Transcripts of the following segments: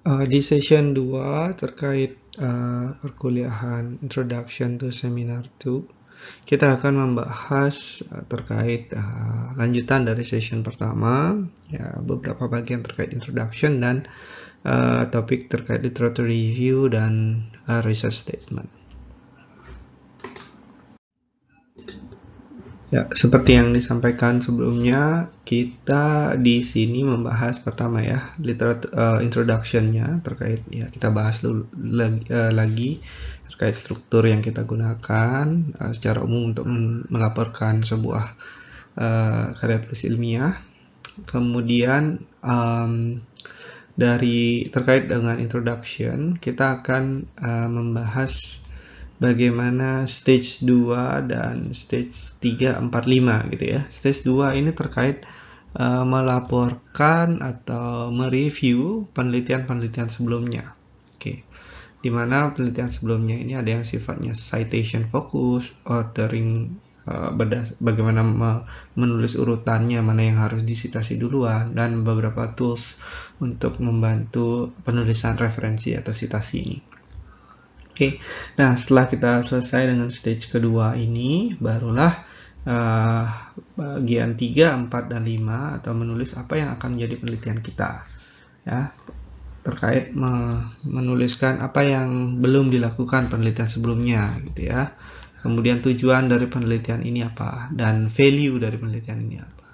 Di session 2 terkait perkuliahan Introduction to Seminar 2, kita akan membahas terkait lanjutan dari session pertama, ya, beberapa bagian terkait introduction dan topik terkait literature review dan research statement. Ya, seperti yang disampaikan sebelumnya, kita di sini membahas pertama ya, introduction-nya terkait, ya, kita bahas dulu lagi terkait struktur yang kita gunakan secara umum untuk melaporkan sebuah karya tulis ilmiah. Kemudian dari terkait dengan introduction, kita akan membahas bagaimana stage 2 dan stage 3, 4, 5 gitu ya. Stage 2 ini terkait melaporkan atau mereview penelitian-penelitian sebelumnya. Oke. Di mana penelitian sebelumnya ini ada yang sifatnya citation focus, ordering, bagaimana menulis urutannya, mana yang harus disitasi duluan, dan beberapa tools untuk membantu penulisan referensi atau citasi ini. Oke, nah setelah kita selesai dengan stage kedua ini, barulah bagian 3, 4, dan 5 atau menulis apa yang akan menjadi penelitian kita, ya, terkait menuliskan apa yang belum dilakukan penelitian sebelumnya, gitu ya. Kemudian tujuan dari penelitian ini apa, dan value dari penelitian ini apa.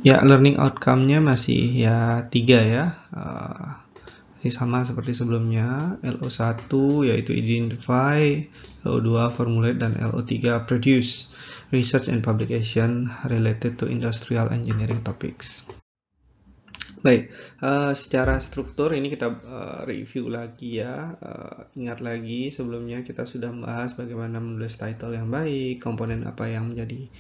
Ya, learning outcome-nya masih ya 3 ya. Masih sama seperti sebelumnya. LO1 yaitu identify, LO2 formulate, dan LO3 produce research and publication related to industrial engineering topics. Baik, secara struktur ini kita review lagi ya. Ingat lagi sebelumnya kita sudah membahas bagaimana menulis title yang baik, komponen apa yang menjadi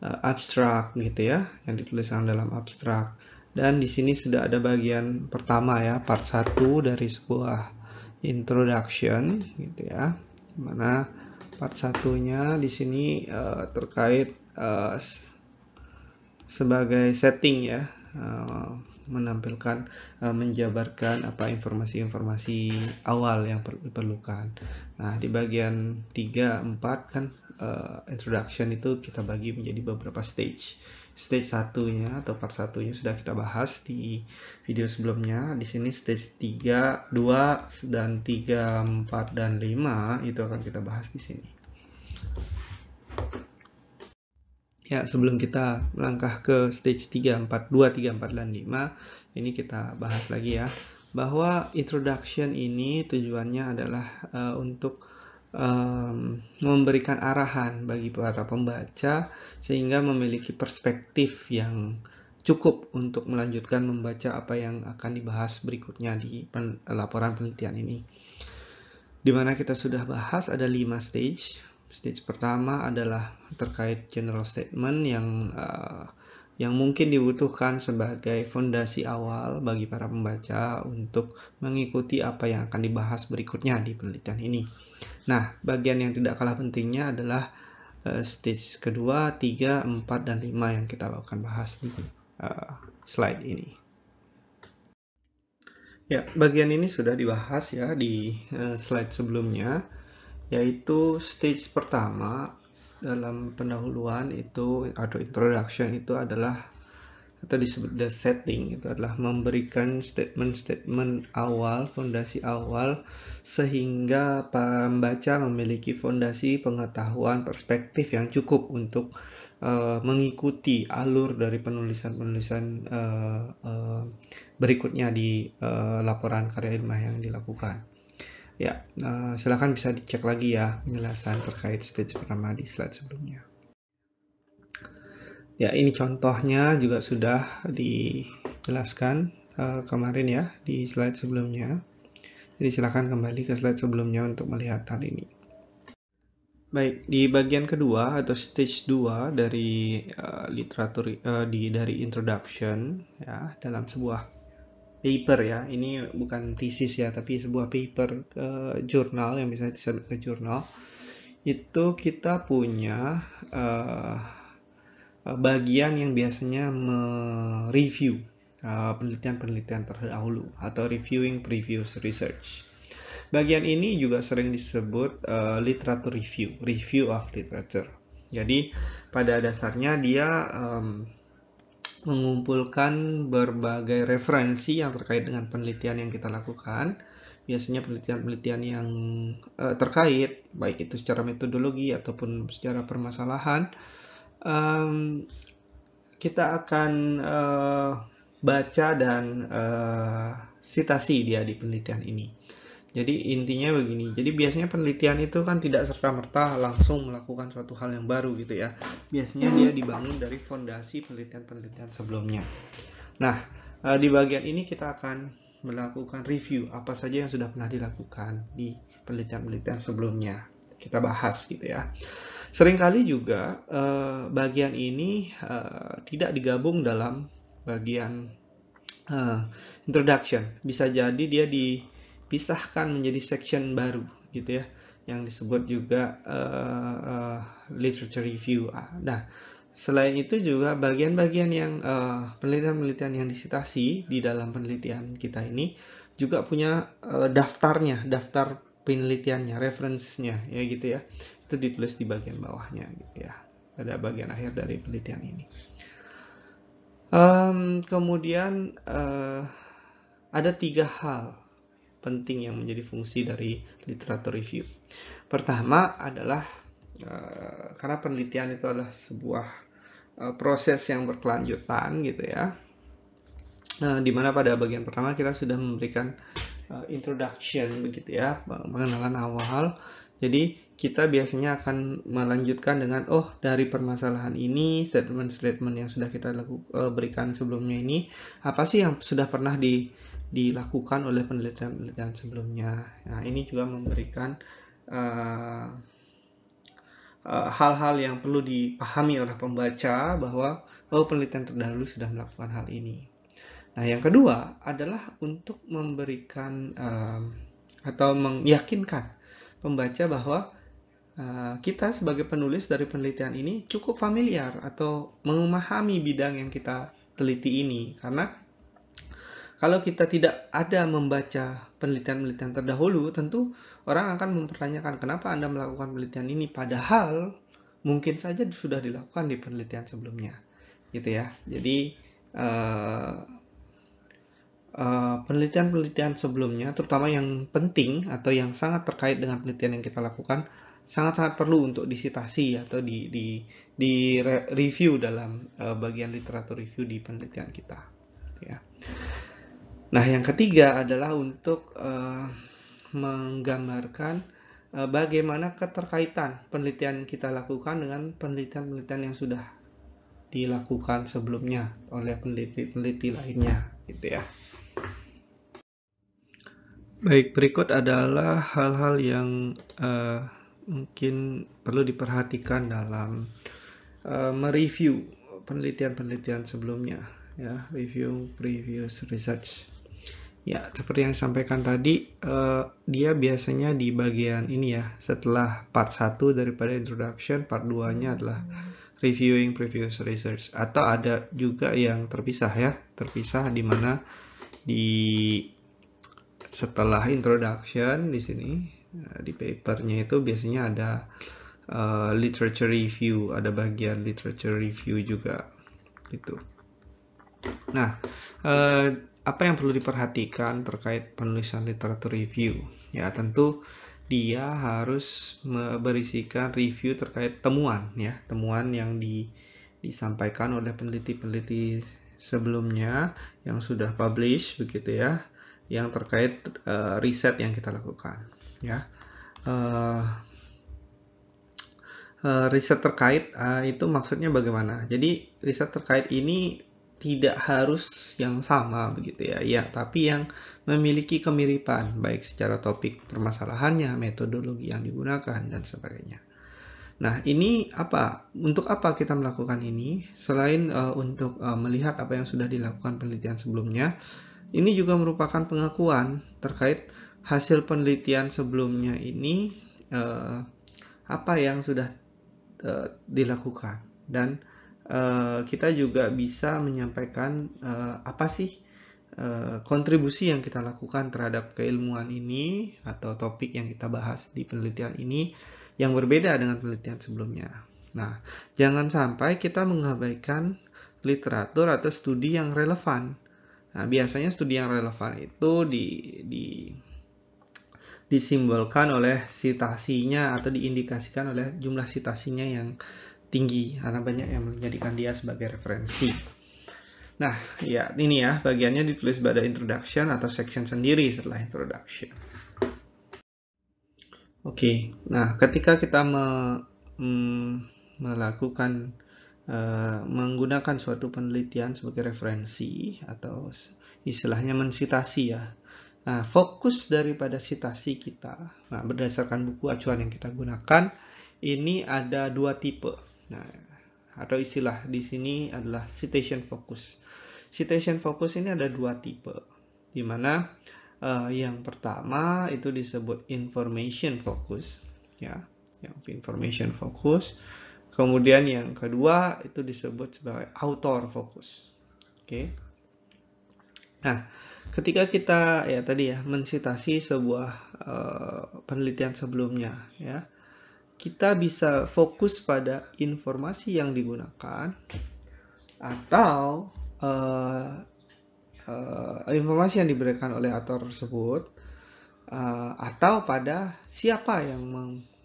abstrak gitu ya, yang dituliskan dalam abstrak. Dan di sini sudah ada bagian pertama ya, part 1 dari sebuah introduction gitu ya. Mana part satunya di sini terkait sebagai setting ya, menampilkan, menjabarkan apa informasi-informasi awal yang diperlukan. Nah, di bagian 3, 4 kan introduction itu kita bagi menjadi beberapa stage. Stage satunya atau part satunya sudah kita bahas di video sebelumnya. Di sini stage 3, 2, dan 3, 4, dan 5 itu akan kita bahas di sini. Ya, sebelum kita melangkah ke stage 3, 4, 2, 3, 4, dan 5, ini kita bahas lagi ya, bahwa introduction ini tujuannya adalah untuk memberikan arahan bagi para pembaca sehingga memiliki perspektif yang cukup untuk melanjutkan membaca apa yang akan dibahas berikutnya di laporan penelitian ini. Dimana kita sudah bahas ada 5 stage. Stage pertama adalah terkait general statement yang mungkin dibutuhkan sebagai fondasi awal bagi para pembaca untuk mengikuti apa yang akan dibahas berikutnya di penelitian ini. Nah, bagian yang tidak kalah pentingnya adalah stage kedua, 3, 4, dan 5 yang kita akan bahas di slide ini. Ya, bagian ini sudah dibahas ya di slide sebelumnya, yaitu stage pertama dalam pendahuluan itu atau introduction itu adalah, atau disebut the setting, itu adalah memberikan statement-statement awal, fondasi awal, sehingga pembaca memiliki fondasi pengetahuan perspektif yang cukup untuk mengikuti alur dari penulisan-penulisan berikutnya di laporan karya ilmiah yang dilakukan. Ya, silakan bisa dicek lagi ya penjelasan terkait stage pertama di slide sebelumnya. Ya, ini contohnya juga sudah dijelaskan kemarin ya di slide sebelumnya. Jadi silakan kembali ke slide sebelumnya untuk melihat hal ini. Baik, di bagian kedua atau stage 2 dari literatur dari introduction ya, dalam sebuah paper ya, ini bukan thesis ya, tapi sebuah paper jurnal yang bisa disebut ke jurnal, itu kita punya bagian yang biasanya mereview penelitian-penelitian terdahulu atau reviewing previous research. Bagian ini juga sering disebut literature review of literature. Jadi pada dasarnya dia mengumpulkan berbagai referensi yang terkait dengan penelitian yang kita lakukan. Biasanya penelitian-penelitian yang terkait, baik itu secara metodologi ataupun secara permasalahan. Kita akan baca dan sitasi dia di penelitian ini. Jadi intinya begini, jadi biasanya penelitian itu kan tidak serta-merta langsung melakukan suatu hal yang baru gitu ya. Biasanya dia dibangun dari fondasi penelitian-penelitian sebelumnya. Nah, di bagian ini kita akan melakukan review apa saja yang sudah pernah dilakukan di penelitian-penelitian sebelumnya. Kita bahas gitu ya. Seringkali juga bagian ini tidak digabung dalam bagian introduction. Bisa jadi dia dipisahkan menjadi section baru gitu ya, yang disebut juga literature review. Nah, selain itu juga bagian-bagian yang penelitian-penelitian yang disitasi di dalam penelitian kita ini juga punya daftarnya, daftar penelitiannya, reference-nya ya gitu ya. Itu ditulis di bagian bawahnya gitu ya, pada bagian akhir dari penelitian ini. Kemudian ada 3 hal penting yang menjadi fungsi dari literature review. Pertama adalah karena penelitian itu adalah sebuah proses yang berkelanjutan gitu ya, di mana pada bagian pertama kita sudah memberikan introduction begitu ya, pengenalan awal. Jadi kita biasanya akan melanjutkan dengan dari permasalahan ini, statement-statement yang sudah kita berikan sebelumnya ini, apa sih yang sudah pernah dilakukan oleh penelitian-penelitian sebelumnya. Nah, ini juga memberikan hal-hal yang perlu dipahami oleh pembaca bahwa penelitian terdahulu sudah melakukan hal ini. Nah, yang kedua adalah untuk memberikan atau meyakinkan pembaca bahwa kita sebagai penulis dari penelitian ini cukup familiar atau memahami bidang yang kita teliti ini. Karena kalau kita tidak ada membaca penelitian-penelitian terdahulu, tentu orang akan mempertanyakan kenapa Anda melakukan penelitian ini, padahal mungkin saja sudah dilakukan di penelitian sebelumnya, gitu ya. Jadi penelitian-penelitian sebelumnya, terutama yang penting atau yang sangat terkait dengan penelitian yang kita lakukan, sangat-sangat perlu untuk disitasi atau di review dalam bagian literatur review di penelitian kita. Ya. Nah, yang ketiga adalah untuk menggambarkan bagaimana keterkaitan penelitian yang kita lakukan dengan penelitian-penelitian yang sudah dilakukan sebelumnya oleh peneliti-peneliti lainnya, gitu ya. Baik, berikut adalah hal-hal yang mungkin perlu diperhatikan dalam mereview penelitian-penelitian sebelumnya, ya, review previous research. Ya, seperti yang disampaikan tadi, dia biasanya di bagian ini ya, setelah part 1 daripada introduction, part 2-nya adalah reviewing previous research, atau ada juga yang terpisah ya, terpisah di mana setelah introduction di sini di papernya itu biasanya ada literature review, ada bagian literature review juga gitu. Nah, apa yang perlu diperhatikan terkait penulisan literature review? Ya, tentu dia harus berisikan review terkait temuan ya, temuan yang disampaikan oleh peneliti-peneliti sebelumnya yang sudah publish begitu ya, yang terkait riset yang kita lakukan ya. Riset terkait itu maksudnya bagaimana? Jadi riset terkait ini tidak harus yang sama begitu ya, tapi yang memiliki kemiripan baik secara topik permasalahannya, metodologi yang digunakan dan sebagainya. Nah, ini apa? Untuk apa kita melakukan ini? Selain untuk melihat apa yang sudah dilakukan penelitian sebelumnya, ini juga merupakan pengakuan terkait hasil penelitian sebelumnya ini, apa yang sudah dilakukan dan kita juga bisa menyampaikan apa sih kontribusi yang kita lakukan terhadap keilmuan ini atau topik yang kita bahas di penelitian ini yang berbeda dengan penelitian sebelumnya. Nah, jangan sampai kita mengabaikan literatur atau studi yang relevan. Nah, biasanya studi yang relevan itu disimbolkan oleh citasinya atau diindikasikan oleh jumlah citasinya yang tinggi karena banyak yang menjadikan dia sebagai referensi. Nah, ya ini ya bagiannya ditulis pada introduction atau section sendiri setelah introduction. Oke, nah ketika kita melakukan menggunakan suatu penelitian sebagai referensi atau istilahnya mensitasi ya. Nah, fokus daripada citasi kita, nah berdasarkan buku acuan yang kita gunakan, ini ada dua tipe. Nah, atau istilah di sini adalah citation focus. Citation focus ini ada dua tipe, di mana yang pertama itu disebut information focus, ya, yang information focus. Kemudian yang kedua itu disebut sebagai author focus. Oke. Nah, ketika kita ya tadi ya mensitasi sebuah penelitian sebelumnya, ya, kita bisa fokus pada informasi yang digunakan atau informasi yang diberikan oleh author tersebut atau pada siapa yang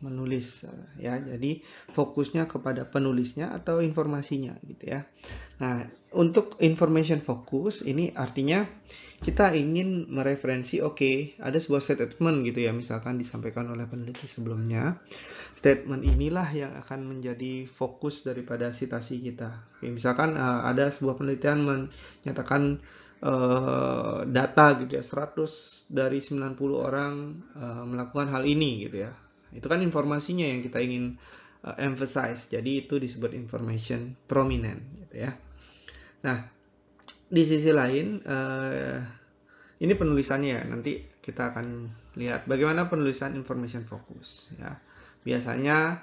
menulis ya. Jadi fokusnya kepada penulisnya atau informasinya gitu ya. Nah, untuk information focus ini artinya kita ingin mereferensi ada sebuah statement gitu ya, misalkan disampaikan oleh peneliti sebelumnya. Statement inilah yang akan menjadi fokus daripada citasi kita. Oke, misalkan ada sebuah penelitian menyatakan data gitu ya, 100 dari 90 orang melakukan hal ini gitu ya. Itu kan informasinya yang kita ingin emphasize. Jadi itu disebut information prominent gitu ya. Nah, di sisi lain ini penulisannya, nanti kita akan lihat bagaimana penulisan information focus ya. Biasanya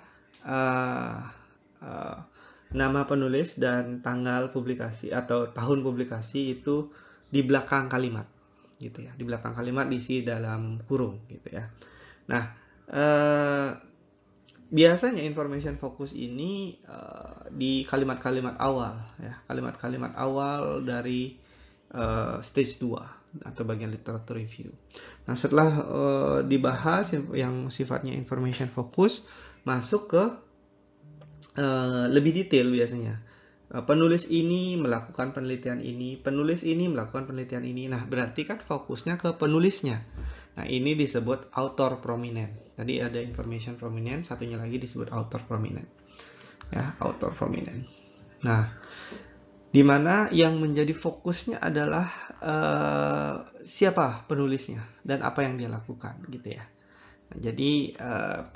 nama penulis dan tanggal publikasi atau tahun publikasi itu di belakang kalimat gitu ya. Di belakang kalimat diisi dalam kurung gitu ya. Nah, biasanya information focus ini di kalimat-kalimat awal ya, kalimat-kalimat awal dari stage 2 atau bagian literature review. Nah, setelah dibahas yang sifatnya information focus, masuk ke lebih detail biasanya. Penulis ini melakukan penelitian ini, penulis ini melakukan penelitian ini. Nah, berarti kan fokusnya ke penulisnya. Nah, ini disebut author prominent. Tadi ada information prominent, satunya lagi disebut author prominent. Ya, author prominent. Nah, di mana yang menjadi fokusnya adalah siapa penulisnya dan apa yang dia lakukan gitu ya. Nah, jadi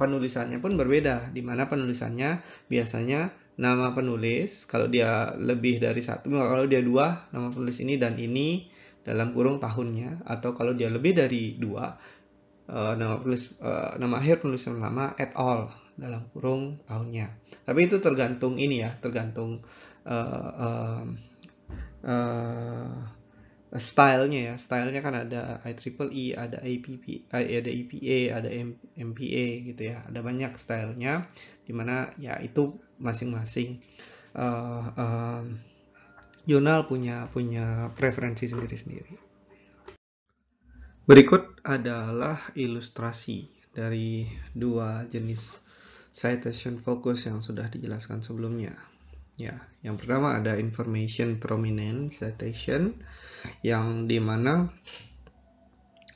penulisannya pun berbeda, di mana penulisannya biasanya nama penulis, kalau dia lebih dari satu, kalau dia dua, nama penulis ini dan ini dalam kurung tahunnya, atau kalau dia lebih dari dua, nama akhir penulis nama et al dalam kurung tahunnya. Tapi itu tergantung ini ya, tergantung stylenya ya. Stylenya kan ada IEEE, ada APP, ada EPA, ada MPA gitu ya. Ada banyak stylenya, dimana ya itu masing-masing jurnal punya preferensi sendiri-sendiri. Berikut adalah ilustrasi dari dua jenis citation focus yang sudah dijelaskan sebelumnya. Ya, yang pertama ada information prominent citation, yang dimana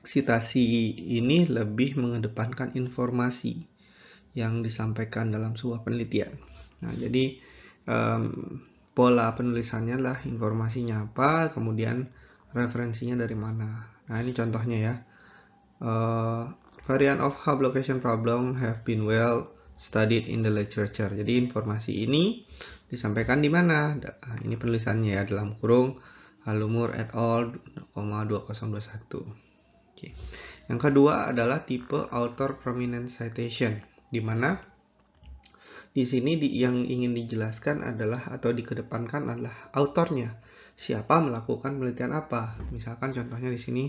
citasi ini lebih mengedepankan informasi yang disampaikan dalam sebuah penelitian. Nah, jadi pola penulisannya lah informasinya apa, kemudian referensinya dari mana. Nah, ini contohnya ya. Variant of hub location problem have been well studied in the literature. Jadi informasi ini disampaikan di mana? Nah, ini penulisannya ya, dalam kurung Halumur et al. 2021. Oke. Yang kedua adalah tipe author prominent citation, di mana di sini yang ingin dijelaskan adalah atau dikedepankan adalah autornya. Siapa melakukan penelitian apa? Misalkan contohnya di sini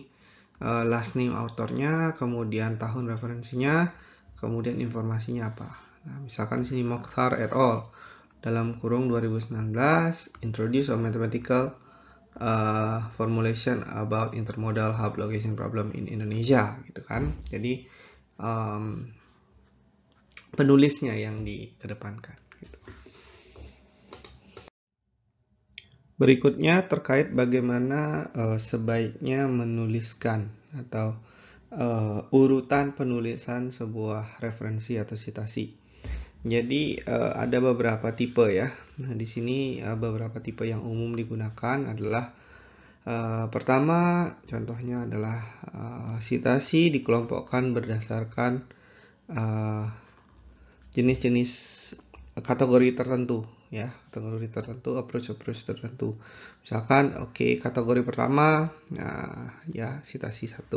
last name autornya, kemudian tahun referensinya, kemudian informasinya apa. Nah, misalkan di sini Mokhtar et al. Dalam kurung 2019 introduce a mathematical formulation about intermodal hub location problem in Indonesia, gitu kan. Jadi penulisnya yang dikedepankan. Gitu. Berikutnya terkait bagaimana sebaiknya menuliskan atau urutan penulisan sebuah referensi atau citasi. Jadi ada beberapa tipe ya. Nah, di sini beberapa tipe yang umum digunakan adalah pertama, contohnya adalah citasi dikelompokkan berdasarkan jenis-jenis kategori tertentu ya, kategori tertentu, approach tertentu. Misalkan kategori pertama ya citasi 1,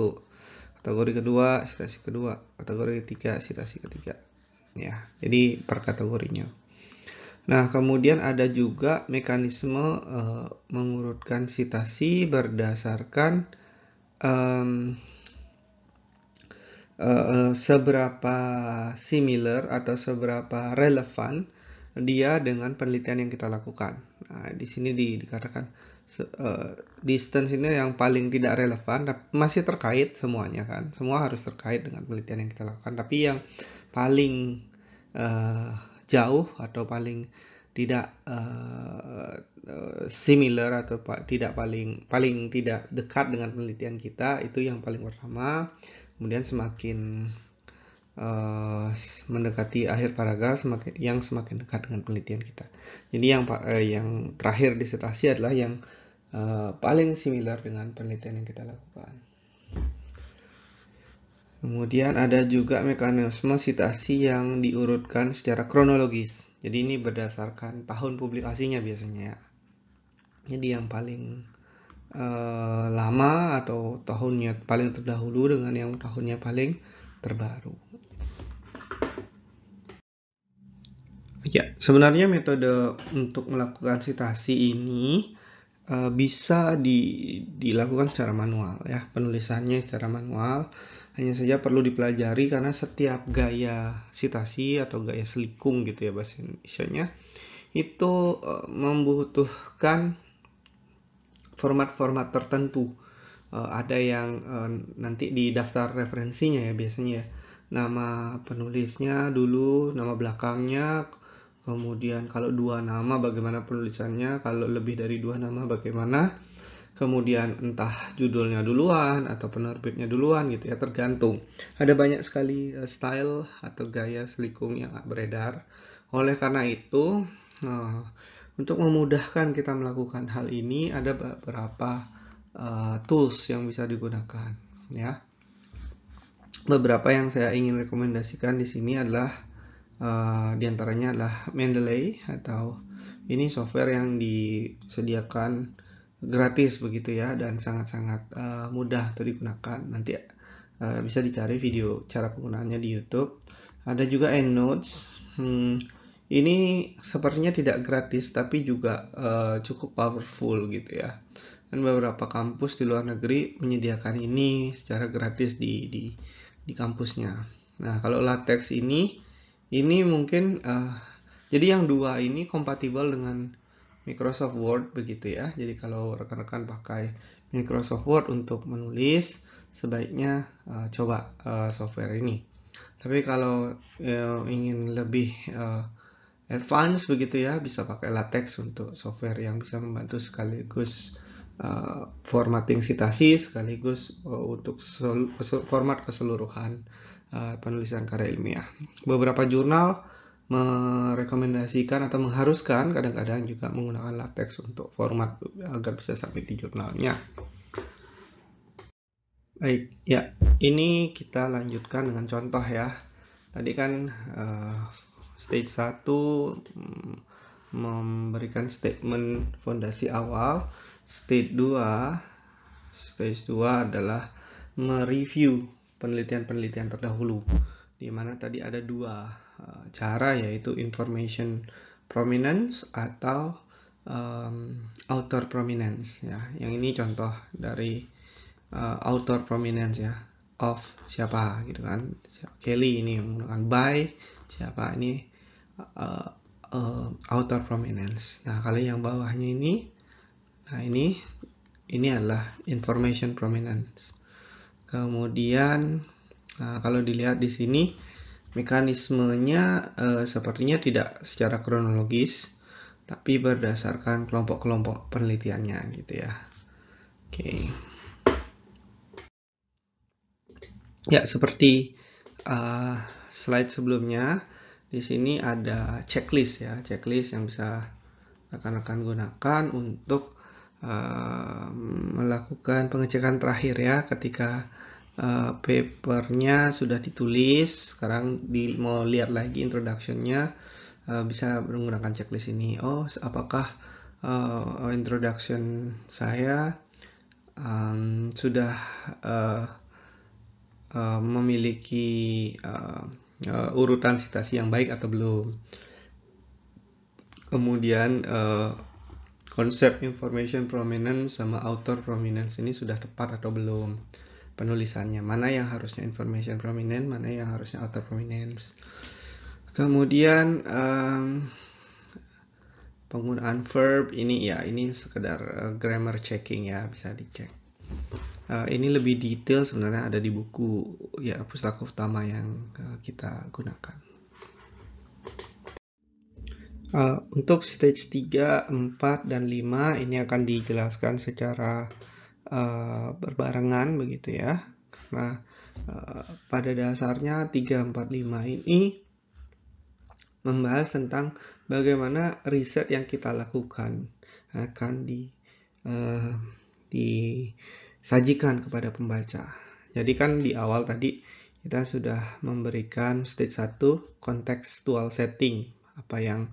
kategori kedua citasi kedua, kategori ketiga citasi ketiga ya. Jadi per kategorinya. Nah, kemudian ada juga mekanisme mengurutkan citasi berdasarkan seberapa similar atau seberapa relevan dia dengan penelitian yang kita lakukan. Nah, di sini dikatakan distance ini yang paling tidak relevan, masih terkait semuanya kan. Semua harus terkait dengan penelitian yang kita lakukan, tapi yang paling jauh atau paling tidak similar atau tidak paling tidak dekat dengan penelitian kita, itu yang paling pertama. Kemudian semakin mendekati akhir paragraf semakin dekat dengan penelitian kita. Jadi yang terakhir disertasi adalah yang paling similar dengan penelitian yang kita lakukan. Kemudian ada juga mekanisme citasi yang diurutkan secara kronologis. Jadi ini berdasarkan tahun publikasinya biasanya ya. Jadi yang paling lama atau tahunnya paling terdahulu dengan yang tahunnya paling terbaru. Ya, sebenarnya metode untuk melakukan citasi ini bisa dilakukan secara manual ya, penulisannya secara manual. Hanya saja perlu dipelajari karena setiap gaya citasi atau gaya selikung gitu ya bahasa Indonesianya itu membutuhkan format-format tertentu. Ada yang nanti di daftar referensinya ya biasanya ya. Nama penulisnya dulu, nama belakangnya, kemudian kalau 2 nama bagaimana penulisannya, kalau lebih dari 2 nama bagaimana, kemudian entah judulnya duluan atau penerbitnya duluan gitu ya, tergantung. Ada banyak sekali style atau gaya selikung yang beredar. Oleh karena itu, untuk memudahkan kita melakukan hal ini ada beberapa tools yang bisa digunakan ya. Beberapa yang saya ingin rekomendasikan di sini adalah diantaranya adalah Mendeley, atau ini software yang disediakan gratis begitu ya, dan sangat-sangat mudah untuk digunakan. Nanti bisa dicari video cara penggunaannya di YouTube. Ada juga EndNotes. Ini sepertinya tidak gratis tapi juga cukup powerful gitu ya. Dan beberapa kampus di luar negeri menyediakan ini secara gratis di kampusnya. Nah, kalau LaTeX ini mungkin jadi yang dua ini kompatibel dengan Microsoft Word begitu ya. Jadi kalau rekan-rekan pakai Microsoft Word untuk menulis, sebaiknya coba software ini. Tapi kalau ingin lebih advance begitu ya, bisa pakai LaTeX untuk software yang bisa membantu sekaligus formatting citasi sekaligus untuk format keseluruhan penulisan karya ilmiah. Beberapa jurnal merekomendasikan atau mengharuskan kadang-kadang juga menggunakan LaTeX untuk format agar bisa sampai di jurnalnya. Baik, ya, ini kita lanjutkan dengan contoh ya. Tadi kan stage 1 memberikan statement fondasi awal. Stage 2 adalah mereview penelitian-penelitian terdahulu. di mana tadi ada dua cara, yaitu information prominence atau author prominence ya. Yang ini contoh dari author prominence ya, of siapa gitu kan, Kelly ini menggunakan by siapa, ini author prominence. Nah kalau yang bawahnya ini, nah ini adalah information prominence. Kemudian kalau dilihat di sini mekanismenya sepertinya tidak secara kronologis, tapi berdasarkan kelompok-kelompok penelitiannya gitu ya. Oke. Ya, seperti slide sebelumnya, di sini ada checklist ya, checklist yang bisa rekan-rekan gunakan untuk melakukan pengecekan terakhir ya, ketika papernya sudah ditulis. Sekarang mau lihat lagi introduction-nya, bisa menggunakan checklist ini. Oh, apakah introduction saya sudah memiliki urutan citasi yang baik atau belum. Kemudian konsep information prominence sama author prominence ini sudah tepat atau belum penulisannya, mana yang harusnya information prominent, mana yang harusnya author prominence. Kemudian penggunaan verb ini ya, ini sekedar grammar checking ya, bisa dicek. Ini lebih detail sebenarnya ada di buku ya, pustaka utama yang kita gunakan. Untuk stage 3, 4, dan 5 ini akan dijelaskan secara berbarengan begitu ya. Karena pada dasarnya 3, 4, 5 ini membahas tentang bagaimana riset yang kita lakukan akan disajikan kepada pembaca. Jadi kan di awal tadi kita sudah memberikan stage 1 contextual setting, apa yang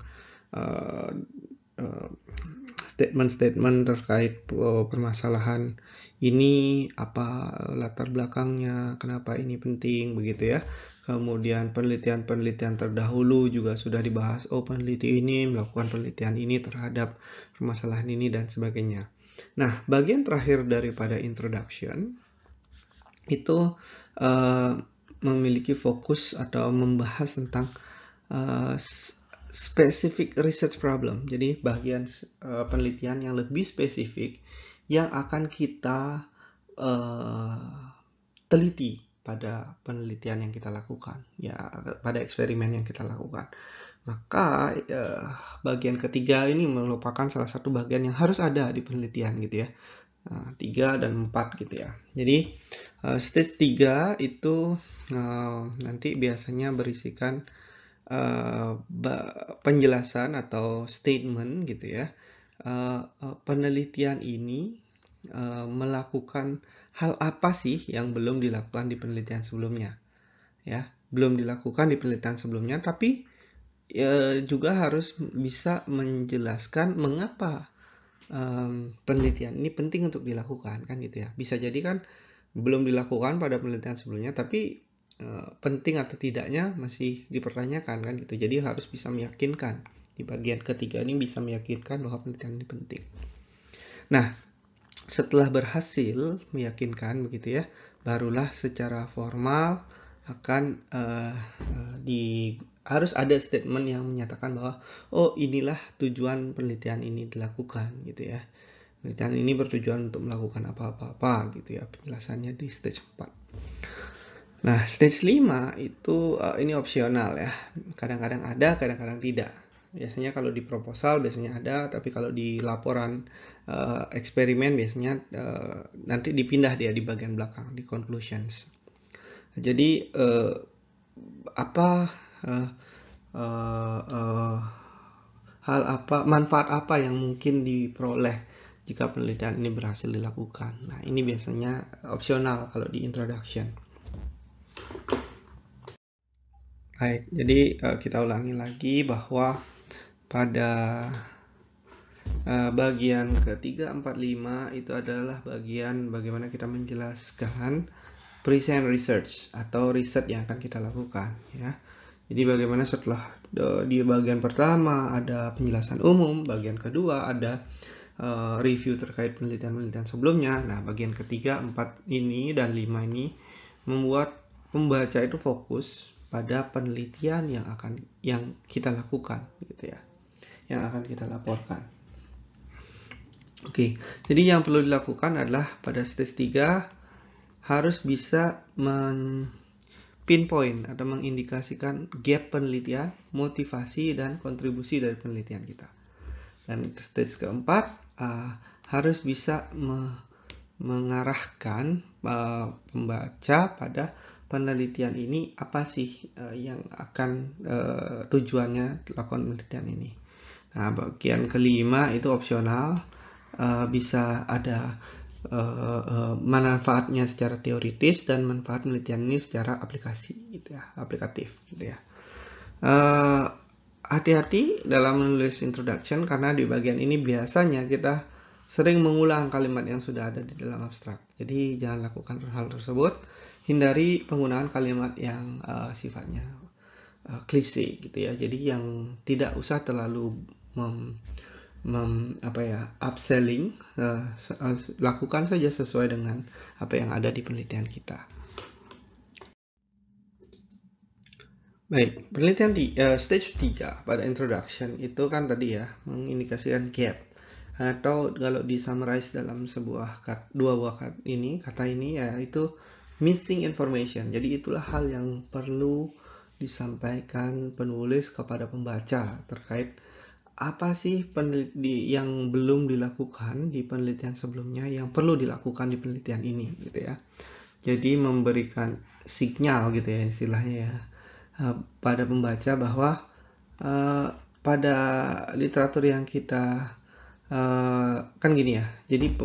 statement-statement terkait permasalahan ini, apa latar belakangnya, kenapa ini penting begitu ya. Kemudian penelitian-penelitian terdahulu juga sudah dibahas. Oh, peneliti ini melakukan penelitian ini terhadap permasalahan ini dan sebagainya. Nah, bagian terakhir daripada introduction itu memiliki fokus atau membahas tentang specific research problem. Jadi bagian penelitian yang lebih spesifik yang akan kita teliti pada penelitian yang kita lakukan, ya, pada eksperimen yang kita lakukan. Maka bagian ketiga ini merupakan salah satu bagian yang harus ada di penelitian gitu ya. 3 dan 4 gitu ya. Jadi stage 3 itu nanti biasanya berisikan penjelasan atau statement gitu ya. Penelitian ini melakukan hal apa sih yang belum dilakukan di penelitian sebelumnya ya, belum dilakukan di penelitian sebelumnya, tapi juga harus bisa menjelaskan mengapa penelitian ini penting untuk dilakukan kan gitu ya. Bisa jadi kan belum dilakukan pada penelitian sebelumnya, tapi penting atau tidaknya masih dipertanyakan kan gitu. Jadi harus bisa meyakinkan, di bagian ketiga ini bisa meyakinkan bahwa penelitian ini penting. Nah, setelah berhasil meyakinkan begitu ya, barulah secara formal akan harus ada statement yang menyatakan bahwa oh, inilah tujuan penelitian ini dilakukan gitu ya. Penelitian ini bertujuan untuk melakukan apa-apa gitu ya, penjelasannya di stage 4. Nah, stage 5 itu ini opsional ya. Kadang-kadang ada, kadang-kadang tidak. Biasanya kalau di proposal biasanya ada, tapi kalau di laporan eksperimen biasanya nanti dipindah dia di bagian belakang, di conclusions. Jadi manfaat apa yang mungkin diperoleh jika penelitian ini berhasil dilakukan. Nah, ini biasanya opsional kalau di introduction. Baik, jadi kita ulangi lagi bahwa pada bagian ke-3, 4, 5 itu adalah bagian bagaimana kita menjelaskan present research atau riset yang akan kita lakukan ya. Jadi bagaimana setelah di bagian pertama ada penjelasan umum, bagian kedua ada review terkait penelitian-penelitian sebelumnya. Nah, bagian ketiga, 4 ini dan 5 ini membuat pembaca itu fokus pada penelitian yang kita lakukan gitu ya. Yang akan kita laporkan. Oke, jadi yang perlu dilakukan adalah pada stage 3 harus bisa pinpoint atau mengindikasikan gap penelitian, motivasi, dan kontribusi dari penelitian kita. Dan stage keempat harus bisa mengarahkan pembaca pada penelitian ini apa sih yang akan tujuannya lakukan penelitian ini. Nah, bagian kelima itu opsional, bisa ada manfaatnya secara teoritis dan manfaat penelitian ini secara aplikasi gitu ya, aplikatif gitu ya. Hati-hati dalam menulis introduction karena di bagian ini biasanya kita sering mengulang kalimat yang sudah ada di dalam abstrak. Jadi jangan lakukan hal tersebut. Hindari penggunaan kalimat yang sifatnya klise gitu ya. Jadi yang tidak usah terlalu upselling, lakukan saja sesuai dengan apa yang ada di penelitian kita. Baik, penelitian di stage 3 pada introduction itu kan tadi ya mengindikasikan gap, atau kalau di summarize dalam dua buah kata ini yaitu missing information. Jadi itulah hal yang perlu disampaikan penulis kepada pembaca terkait apa sih yang belum dilakukan di penelitian sebelumnya yang perlu dilakukan di penelitian ini gitu ya. Jadi memberikan sinyal gitu ya istilahnya ya pada pembaca bahwa pada literatur yang kita kan gini ya. Jadi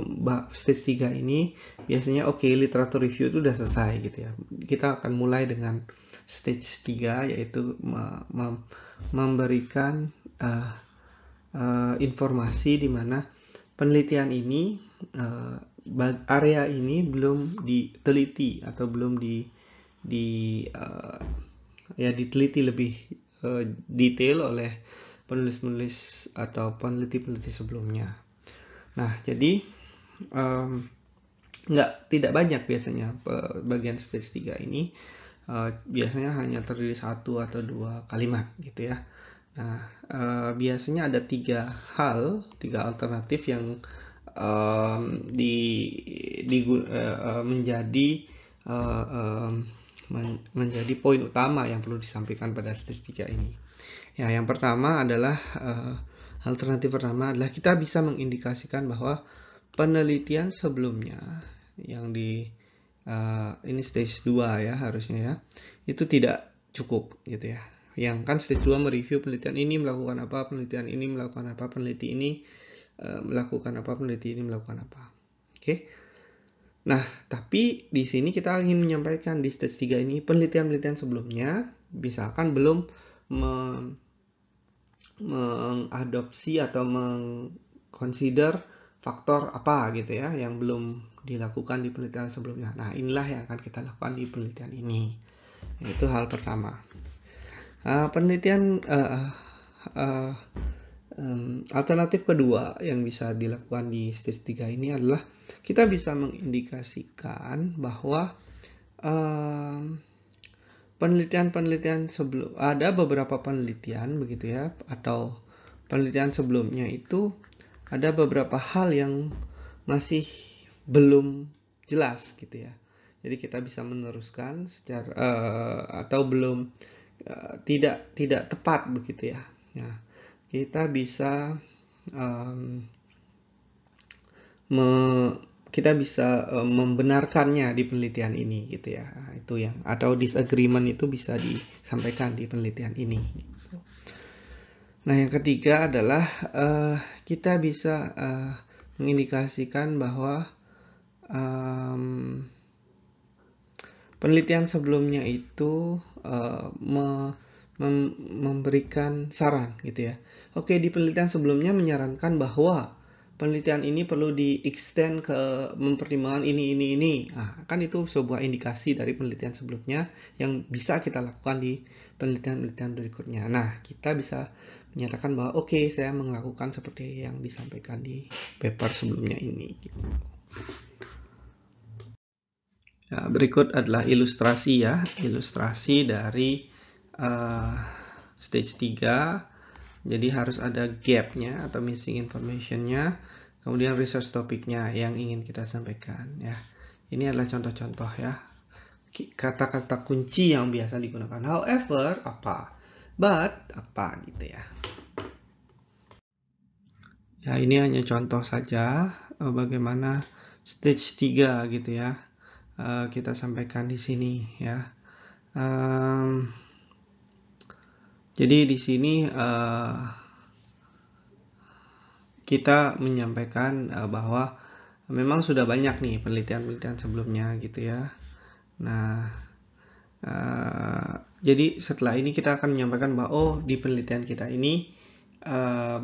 stage 3 ini biasanya literatur review itu udah selesai gitu ya. Kita akan mulai dengan stage 3 yaitu memberikan informasi di mana penelitian ini area ini belum diteliti atau belum diteliti lebih detail oleh penulis-penulis atau peneliti-peneliti sebelumnya. Nah, jadi tidak banyak biasanya bagian stage 3 ini, biasanya hanya terdiri 1 atau 2 kalimat gitu ya. Nah, biasanya ada 3 alternatif yang menjadi poin utama yang perlu disampaikan pada stage 3 ini. Ya, yang pertama adalah alternatif pertama adalah kita bisa mengindikasikan bahwa penelitian sebelumnya yang ini stage 2 ya harusnya ya, itu tidak cukup gitu ya. Yang kan stage 2 mereview penelitian ini melakukan apa, penelitian ini melakukan apa, peneliti ini melakukan apa, peneliti ini melakukan apa. Oke. Nah, tapi di sini kita ingin menyampaikan di stage 3 ini penelitian-penelitian sebelumnya misalkan belum mengadopsi atau mengconsider faktor apa gitu ya yang belum dilakukan di penelitian sebelumnya. Nah, inilah yang akan kita lakukan di penelitian ini. Itu hal pertama. Alternatif kedua yang bisa dilakukan di stage 3 ini adalah kita bisa mengindikasikan bahwa penelitian-penelitian sebelum ada beberapa penelitian begitu ya, atau penelitian sebelumnya itu ada beberapa hal yang masih belum jelas gitu ya. Jadi kita bisa meneruskan secara atau belum tidak tepat begitu ya. Nah, kita bisa membenarkannya di penelitian ini gitu ya. Nah, itu yang atau disagreement itu bisa disampaikan di penelitian ini gitu. Nah, yang ketiga adalah kita bisa mengindikasikan bahwa penelitian sebelumnya itu memberikan saran gitu ya. Oke, di penelitian sebelumnya menyarankan bahwa penelitian ini perlu di-extend ke mempertimbangkan ini. Nah, kan itu sebuah indikasi dari penelitian sebelumnya yang bisa kita lakukan di penelitian-penelitian berikutnya. Nah, kita bisa menyatakan bahwa oke, saya melakukan seperti yang disampaikan di paper sebelumnya ini. Nah, berikut adalah ilustrasi ya, ilustrasi dari stage 3. Jadi harus ada gap-nya atau missing information-nya, kemudian research topik-nya yang ingin kita sampaikan ya. Ini adalah contoh-contoh ya. Kata-kata kunci yang biasa digunakan. However, apa? But, apa gitu ya. Ya, ini hanya contoh saja bagaimana stage 3 gitu ya. Kita sampaikan di sini ya. Jadi di sini kita menyampaikan bahwa memang sudah banyak nih penelitian-penelitian sebelumnya gitu ya. Nah, jadi setelah ini kita akan menyampaikan bahwa oh di penelitian kita ini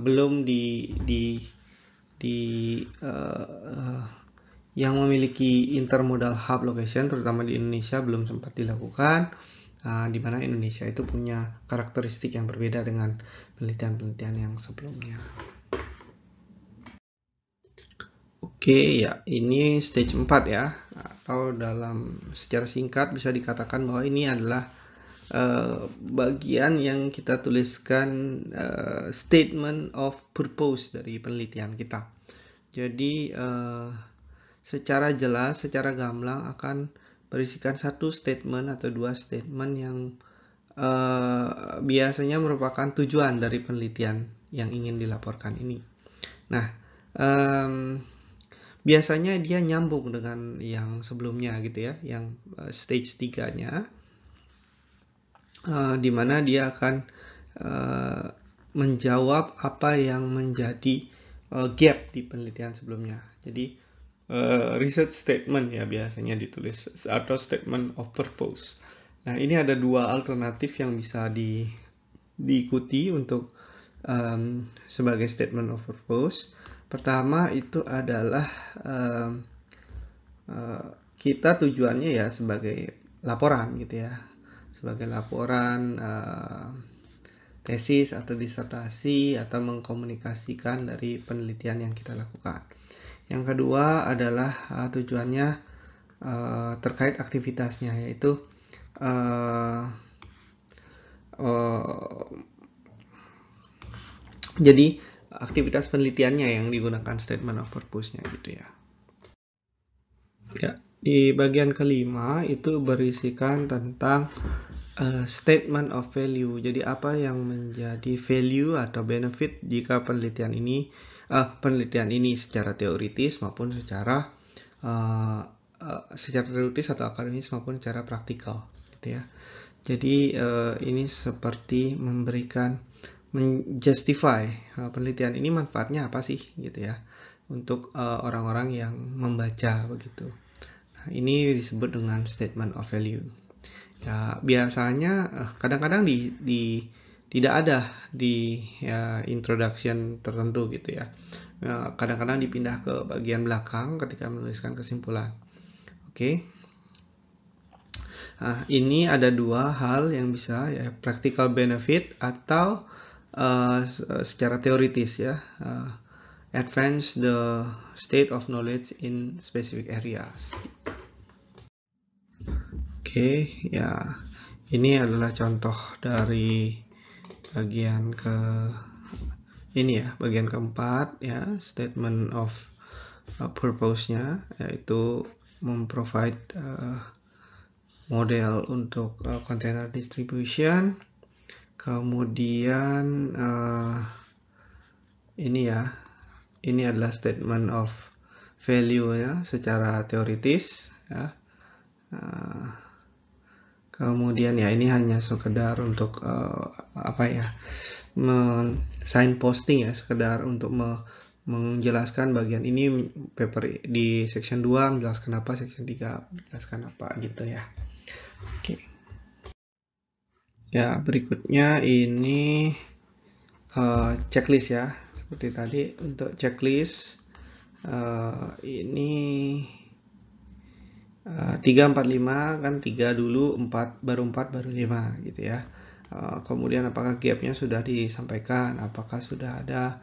belum yang memiliki intermodal hub location terutama di Indonesia belum sempat dilakukan, di mana Indonesia itu punya karakteristik yang berbeda dengan penelitian-penelitian yang sebelumnya. Oke ya, ini stage 4 ya, atau dalam secara singkat bisa dikatakan bahwa ini adalah bagian yang kita tuliskan statement of purpose dari penelitian kita. Jadi secara jelas, secara gamblang akan berisikan satu statement atau dua statement yang biasanya merupakan tujuan dari penelitian yang ingin dilaporkan ini. Nah, biasanya dia nyambung dengan yang sebelumnya gitu ya, yang stage 3-nya, di mana dia akan menjawab apa yang menjadi gap di penelitian sebelumnya. Jadi research statement ya biasanya ditulis atau statement of purpose. Nah, ini ada dua alternatif yang bisa diikuti untuk sebagai statement of purpose. Pertama itu adalah kita tujuannya ya sebagai laporan gitu ya, sebagai laporan tesis atau disertasi atau mengkomunikasikan dari penelitian yang kita lakukan. Yang kedua adalah tujuannya terkait aktivitasnya, yaitu jadi aktivitas penelitiannya yang digunakan statement of purpose-nya gitu ya. Ya, di bagian kelima itu berisikan tentang statement of value. Jadi apa yang menjadi value atau benefit jika penelitian ini secara teoritis maupun secara teoritis atau akademis maupun secara praktikal gitu ya. Jadi ini seperti menjustify penelitian ini manfaatnya apa sih gitu ya untuk orang-orang yang membaca begitu. Nah, ini disebut dengan statement of value. Ya, biasanya kadang-kadang tidak ada di introduction tertentu gitu ya. Kadang-kadang dipindah ke bagian belakang ketika menuliskan kesimpulan. Oke. Nah, ini ada dua hal yang bisa ya, practical benefit atau secara teoritis ya, advance the state of knowledge in specific areas. Oke, ya ini adalah contoh dari bagian bagian keempat ya, statement of purpose-nya, yaitu memprovide model untuk container distribution. Kemudian ini adalah statement of value ya secara teoritis ya. Kemudian ya ini hanya sekedar untuk signposting ya, sekedar untuk menjelaskan bagian ini paper di section 2 menjelaskan apa, section 3 menjelaskan apa gitu ya. Oke. Ya, berikutnya ini checklist ya. Seperti tadi untuk checklist Ini 3, 4, 5 kan 3 dulu, 4 baru 5 gitu ya. Kemudian apakah gapnya sudah disampaikan, apakah sudah ada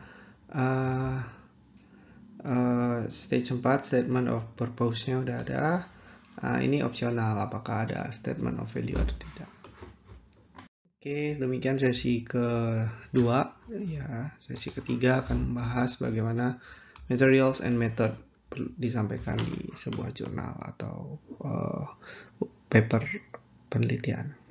stage 4 statement of purpose-nya udah ada. Ini opsional, apakah ada statement of value atau tidak. Oke, demikian sesi kedua. Ya, sesi ketiga akan membahas bagaimana materials and method disampaikan di sebuah jurnal atau paper penelitian.